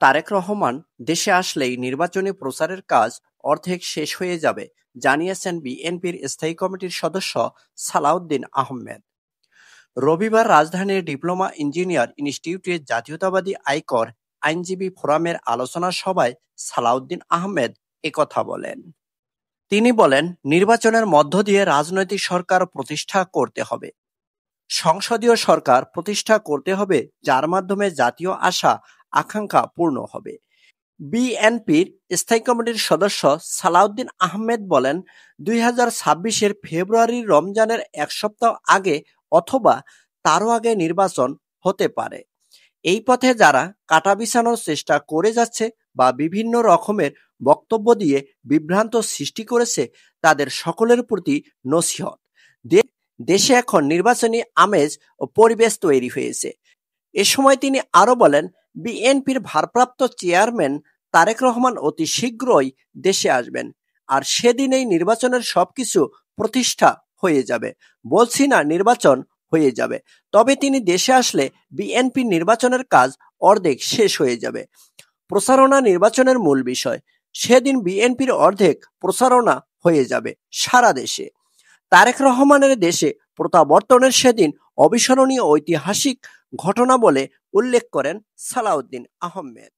তারেক রহমান দেশে আসলেই নির্বাচনী প্রচারের কাজ অর্ধেক শেষ হয়ে যাবে, জানিয়েছেন বিএনপির স্থায়ী কমিটির সদস্য সালাউদ্দিন আহমেদ। রবিবার রাজধানীর ডিপ্লোমা ইঞ্জিনিয়ার ইনস্টিটিউটে জাতীয়তাবাদী আয়কর আইনজীবী ফোরামের আলোচনা সভায় সালাউদ্দিন আহমেদ একথা বলেন। তিনি বলেন, নির্বাচনের মধ্য দিয়ে রাজনৈতিক সরকার প্রতিষ্ঠা করতে হবে, সংসদীয় সরকার প্রতিষ্ঠা করতে হবে, যার মাধ্যমে জাতীয় আশা আকাঙ্ক্ষা পূর্ণ হবে। বিএনপির স্থায়ী কমিটির সদস্য সালাউদ্দিন আহমেদ বলেন, 2026-এর ফেব্রুয়ারির রমজানের এক সপ্তাহ আগে অথবা তারও আগে নির্বাচন হতে পারে। এই পথে যারা কাঁটা বিছানোর চেষ্টা করে যাচ্ছে বা বিভিন্ন রকমের বক্তব্য দিয়ে বিভ্রান্ত সৃষ্টি করেছে, তাদের সকলের প্রতি নসিহত। দেশে এখন নির্বাচনী আমেজ ও পরিবেশ তৈরি হয়েছে। এ সময় তিনি আরো বলেন, বিএনপির ভারপ্রাপ্ত চেয়ারম্যান তারেক রহমান অতি শীঘ্রই দেশে আসবেন, আর সেদিনেই নির্বাচনের সবকিছু প্রতিষ্ঠা হয়ে যাবে। বলছি না নির্বাচন হয়ে যাবে, তবে তিনি দেশে আসলে বিএনপির নির্বাচনের কাজ অর্ধেক শেষ হয়ে যাবে। প্রচারণা নির্বাচনের মূল বিষয়, সেদিন বিএনপির অর্ধেক প্রচারণা হয়ে যাবে সারা দেশে। তারেক রহমানের দেশে প্রত্যাবর্তনের সেদিন অবিস্মরণীয় ঐতিহাসিক ঘটনা বলে উল্লেখ করেন সালাউদ্দিন আহমেদ।